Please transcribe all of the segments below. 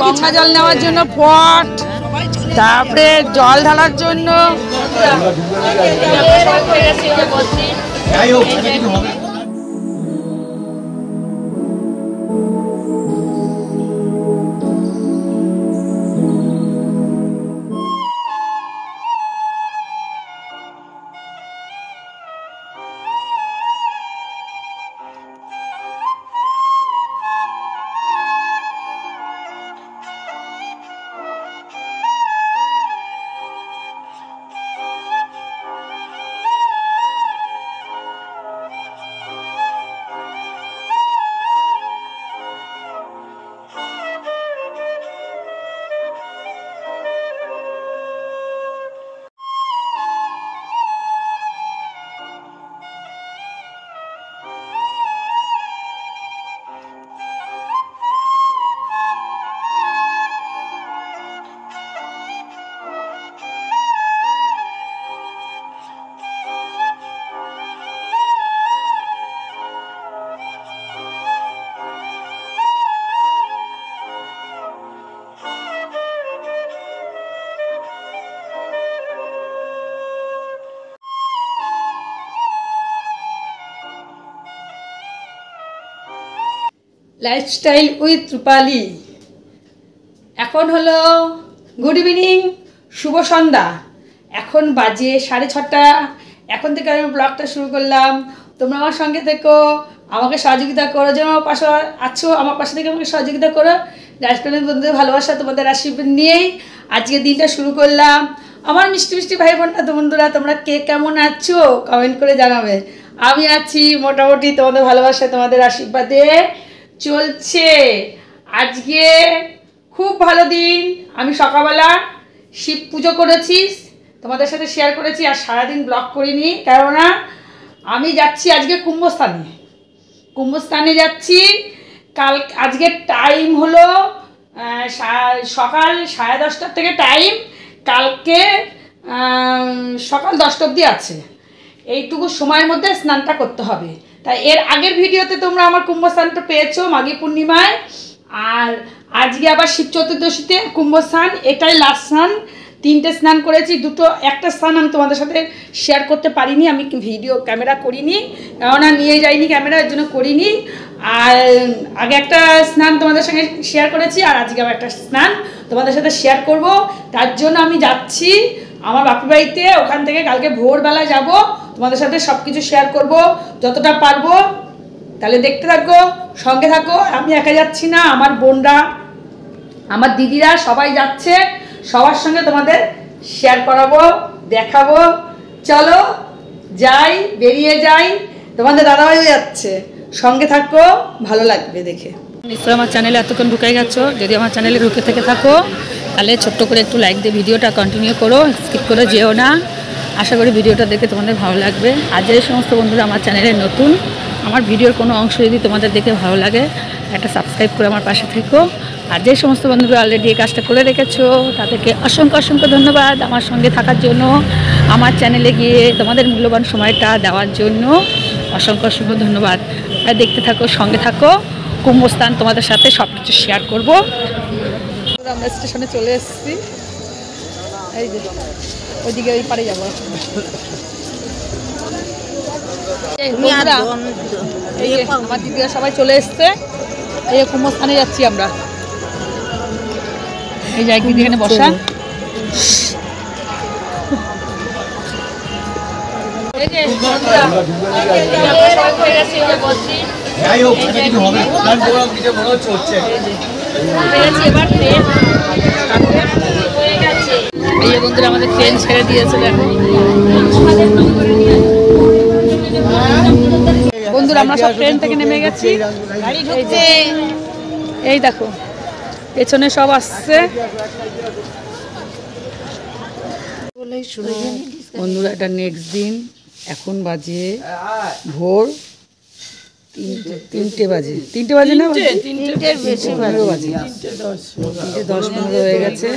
গঙ্গা জল নেওয়ার জন্য পট, তারপরে জল ঢালার জন্য লাইফস্টাইল উইথ রূপালী। এখন হলো গুড ইভিনিং, শুভ সন্ধ্যা। এখন বাজে 6:30। এখন থেকে আমি ব্লগটা শুরু করলাম। তোমরা আমার সঙ্গে থেকো, আমাকে সহযোগিতা করো, যেমন আমার পাশে আছো আমার পাশে থেকে আমাকে সহযোগিতা করো। লাইফস্টাইল বন্ধুদের ভালোবাসা, তোমাদের আশীর্বাদ নিয়েই আজকে দিনটা শুরু করলাম। আমার মিষ্টি মিষ্টি ভাই বোনরা তো বন্ধুরা, তোমরা কে কেমন আছো কমেন্ট করে জানাবে। আমি আছি মোটামুটি, তোমাদের ভালোবাসা তোমাদের আশীর্বাদে চলছে। আজকে খুব ভালো দিন। আমি সকালবেলা শিব পুজো করেছি, তোমাদের সাথে শেয়ার করেছি, আর সারাদিন ব্লগ করিনি, কেননা আমি যাচ্ছি আজকে কুম্ভস্থানে যাচ্ছি। আজকে টাইম হলো সকাল 10:30 থেকে টাইম, কালকে সকাল 10টা অবধি আছে। এইটুকু সময়ের মধ্যে স্নানটা করতে হবে। তাই এর আগের ভিডিওতে তোমরা আমার কুম্ভস্নানটা পেয়েছো মাঘী পূর্ণিমায়, আর আজকে আবার শিব চতুর্দশীতে কুম্ভস্নান। এটাই লাস্ট স্নান। 3টে স্নান করেছি, একটা স্নান আমি তোমাদের সাথে শেয়ার করতে পারিনি, আমি ভিডিও ক্যামেরা করিনি, কেননা নিয়ে যাইনি ক্যামেরা, এর জন্য করিনি। আর আগে একটা স্নান তোমাদের সঙ্গে শেয়ার করেছি, আর আজকে আবার একটা স্নান তোমাদের সাথে শেয়ার করব। তার জন্য আমি যাচ্ছি আমার বাপি বাড়িতে। ওখান থেকে কালকে ভোরবেলা যাব, তোমাদের সাথে সব কিছু শেয়ার করব যতটা পারবো। তাহলে দেখতে থাকো, সঙ্গে থাকো। আমি একা যাচ্ছি না, আমার বোনরা, আমার দিদিরা সবাই যাচ্ছে। সবার সঙ্গে তোমাদের শেয়ার করাবো, দেখাবো। চলো যাই, বেরিয়ে যাই। তোমাদের দাদাভাই যাচ্ছে, সঙ্গে থাকো, ভালো লাগবে দেখে। নিশ্চয়ই আমার চ্যানেলে এতক্ষণ ঢুকে গেছো। যদি আমার চ্যানেলে ঢুকে থেকে থাকো তাহলে ছোট্ট করে একটু লাইক দিয়ে ভিডিওটা কন্টিনিউ করো, স্কিপ করে যেও না। আশা করি ভিডিওটা দেখে তোমাদের ভালো লাগবে। আর যে সমস্ত বন্ধুরা আমার চ্যানেলে নতুন, আমার ভিডিওর কোনো অংশ যদি তোমাদের দেখে ভালো লাগে, একটা সাবস্ক্রাইব করে আমার পাশে থেকো। আর যে সমস্ত বন্ধুরা অলরেডি এই কাজটা করে রেখেছো তাদেরকে অসংখ্য অসংখ্য ধন্যবাদ আমার সঙ্গে থাকার জন্য, আমার চ্যানেলে গিয়ে তোমাদের মূল্যবান সময়টা দেওয়ার জন্য অসংখ্য অসংখ্য ধন্যবাদ। দেখতে থাকো, সঙ্গে থাকো। কুম্ভস্থান তোমাদের সাথে সব কিছু শেয়ার করবো। আমরা স্টেশনে চলে এসেছি, এই যে ওইদিকে ওই পারে যাবো। আমার দিদিরা সবাই চলে এসছে, এই কুম্ভস্থানে যাচ্ছি আমরা। এই যে একদিন এখানে বসা, এই বন্ধুরা আমাদের ট্রেন ছেড়ে দিয়েছে। দেখো বন্ধুরা, আমরা সব ট্রেন থেকে নেমে গেছি। এই দেখো পেছনে সব আসছে। বন্ধুরা, এটা নেক্সট দিন। এখন বাজে ভোর 3টে বাজে, 3টে বাজে না, 3টের বেশি বাজে, 3:10 হয়ে গেছে।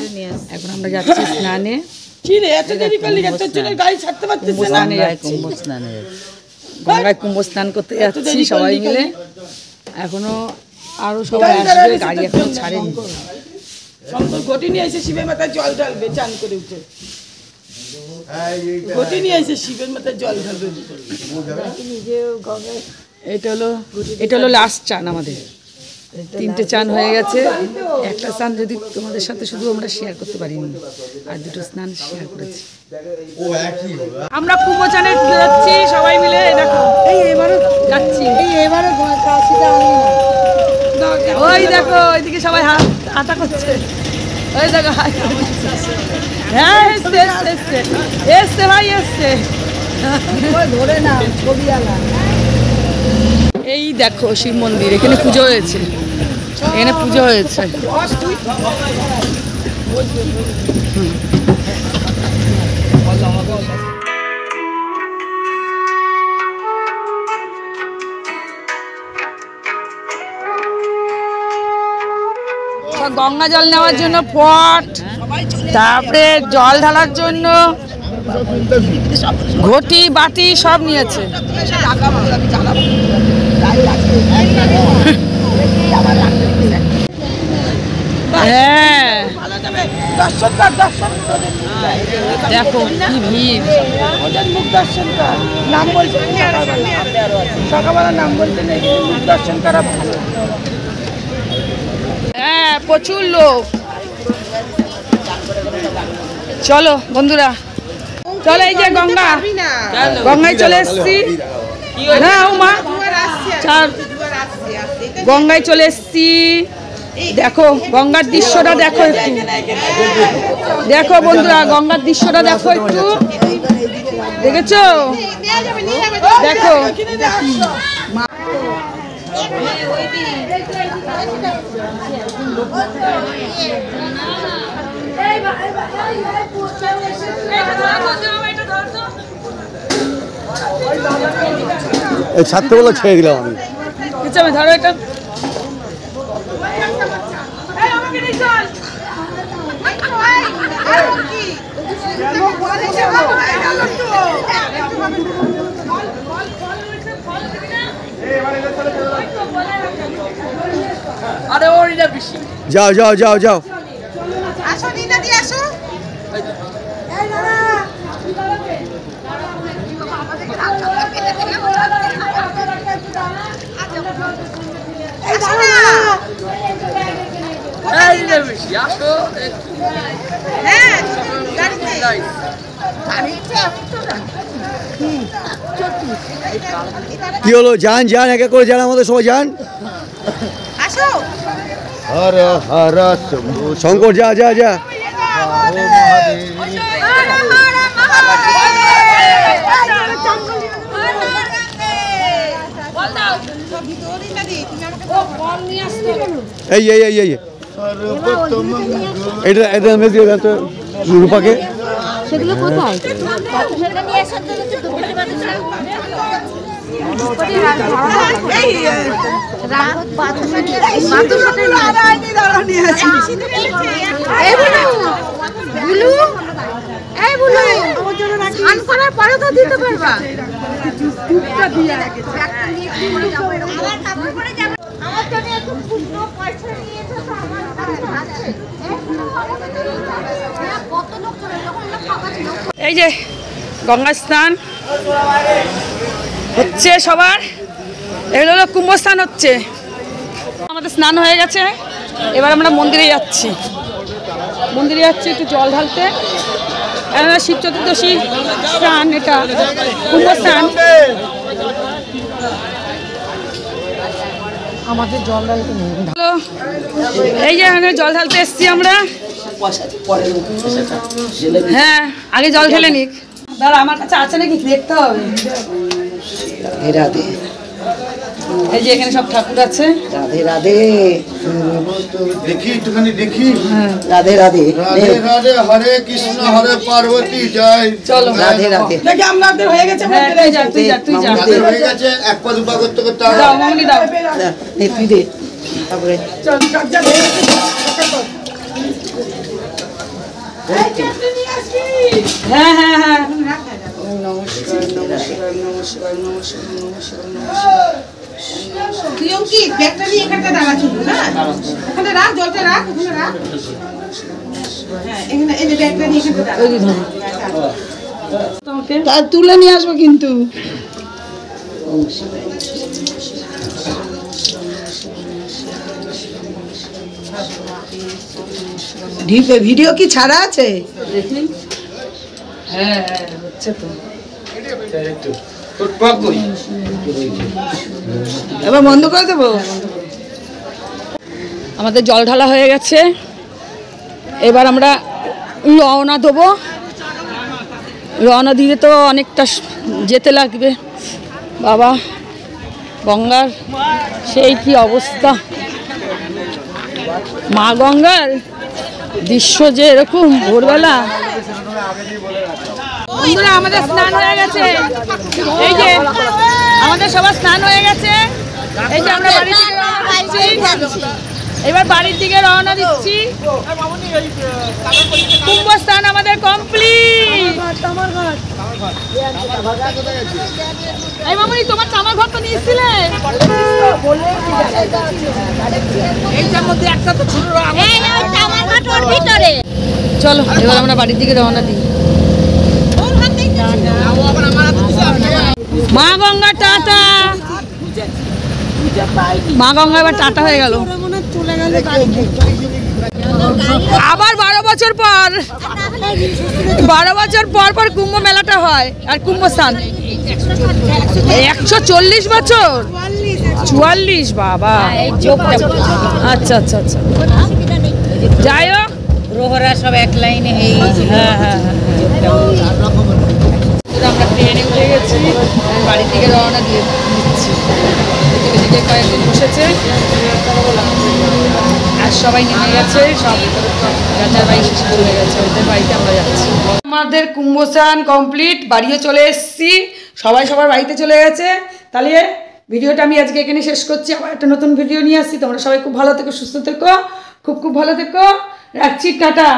এখন আমরা যাচ্ছি স্নানে। গঙ্গায় কুম্ভ স্নান করতে যাচ্ছি সবাই মিলে। এখনো আরো সবাই আসবে, গাড়ি এখন ছাড়েনি। শঙ্কর ঘটি নিয়ে এসে শিবের মাথায় জল ঢালবে চান করে উঠে। ঘটি নিয়ে এসে শিবের মাথায় জল ঢালবে। এটা হলো লাস্ট চান আমাদের। 3টে চান হয়ে গেছে। একটা স্নান যদি তোমাদের সাথে শুধু আমরা শেয়ার করতে পারিনি, আর 2টো স্নান শেয়ার করেছি। আমরা কুম্ভ চানে যাচ্ছি সবাই মিলে। দেখো এবারও যাচ্ছি, ওই দেখো ওইদিকে সবাই হাঁটা করছে। ওই দেখো হ্যাঁ এসছে এসছে এসছে ভাই এসছে, ধরে না ছবি আলা। এই দেখো শিব মন্দির, এখানে পুজো হয়েছে, এখানে পুজো হয়েছে। গঙ্গা জল নেওয়ার জন্য পট, তারপরে জল ঢালার জন্য ঘটি বাটি সব নিয়েছে। হ্যাঁ দেখো কি ভিড়, মুখ দর্শন কর, নাম বলছেন সকালবেলা নাম বলছেন, মুখ দর্শন করা ভালো। হ্যাঁ প্রচুর লোক। চলো বন্ধুরা, চলো এই যে গঙ্গা, গঙ্গায় চলে এসছি না মা, গঙ্গায় চলে এসছি। দেখো গঙ্গার দৃশ্যটা দেখো একটু, দেখো বন্ধুরা গঙ্গার দৃশ্যটা দেখো একটু, দেখেছো? দেখো এই ছাত্রগুলো ছেড়ে দিলাম আমি। ধরো এটা, যাও যাও যাও যাও। আসো দিনা দি আসো। কি হলো? যান যান, এক এক করে যান, আমাদের সবাই যান। আসো। হর হর শম্ভু। শঙ্কর যা যা যা। এই এই এই এই এটা এটা মেয়ে রূপাকে সেগুলো কোথায়? দিতে পারবা? এই যে গঙ্গা স্নান হচ্ছে সবার, এগুলো হলো কুম্ভ স্নান হচ্ছে। আমাদের স্নান হয়ে গেছে, এবার আমরা মন্দিরে যাচ্ছি। মন্দিরে যাচ্ছি একটু জল ঢালতে। শিব চতুর্দশী স্নান, এটা কুম্ভ স্নান। আমাদের জল ঢালতে এই যে এখানে জল ঢালতে এসছি আমরা। হ্যাঁ আগে জল ঢেলে নিক। দাঁড়া আমার কাছে আছে নাকি দেখতে হবে। রাধে এই যে এখানে সব ঠাকুর আছে। রাধে রাধে, দেখি একটুখানি দেখি। রাধে রাধে রাধে রাধে, হরে কৃষ্ণ হরে পার্বতী জয়। চলো রাধে রাধে। দেখি আমাদের হয়ে গেছে, তুই যা তুই যা তুই যা। হয়ে গেছে, এক পা দুপা করতে করতে দাও মামনি দাও। তুই দে তারপরে চল চর্চা হয়ে গেছে। হ্যাঁ হ্যাঁ হ্যাঁ তুইও কি ব্যাগটা নিয়ে এখানটা দাঁড়া ছিল না, ওখানে রাখ, জলটা রাখ, ওখানে রাখ। হ্যাঁ, এখানে এই যে ব্যাগটা নিয়ে এখানটা দাঁড়া। তার তুলে নিয়ে আসবো কিন্তু। ঢিপে ভিডিও কি ছাড়া আছে? দেখি। হ্যাঁ হচ্ছে তো। এবার বন্ধ করে দেবো। আমাদের জল ঢালা হয়ে গেছে, এবার আমরা রওনা দেবো। রওনা দিয়ে তো অনেকটা যেতে লাগবে। বাবা গঙ্গার সেই কি অবস্থা, মা গঙ্গার দৃশ্য যে এরকম ভোরবেলা। বন্ধুরা আমাদের স্নান হয়ে গেছে, এই যে আমাদের সবার স্নান হয়ে গেছে। এই যে আমরা বাড়ি থেকে রওনা দিচ্ছি, এবার বাড়ির দিকে রওনা দিচ্ছি। কুম্ভ স্নান আমাদের কমপ্লিট। এই মামুনি তোমার তামার ঘর তো নিয়েছিলে, এইটার মধ্যে একটা তো ছোট ভিতরে চলো এবার আমরা বাড়ির দিকে রওনা দিই। মা গঙ্গা টাটা, মা গঙ্গা এবার টাটা হয়ে গেল। আবার 12 বছর পর, 12 বছর পর পর কুম্ভ মেলাটা হয়। আর কুম্ভ স্নান 140 বছর, 44 বাবা। আচ্ছা আচ্ছা আচ্ছা, যাই হোক রোহরা সব এক লাইনে এই হ্যাঁ হ্যাঁ হ্যাঁ, আমরা ট্রেনে উঠে গেছি, বাড়ির দিকে রওনা দিয়ে দিচ্ছি। এদিকে কয়েকজন বসেছে আর সবাই নেমে গেছে, সব যার বাড়ি শেষে চলে গেছে, ওদের বাড়িতে আমরা যাচ্ছি। আমাদের কুম্ভ স্নান কমপ্লিট, বাড়িও চলে এসেছি, সবাই সবার বাড়িতে চলে গেছে। তাহলে ভিডিওটা আমি আজকে এখানে শেষ করছি, আবার একটা নতুন ভিডিও নিয়ে আসছি। তোমরা সবাই খুব ভালো থেকো, সুস্থ থেকো, খুব খুব ভালো থেকো, রাখছি, টাটা।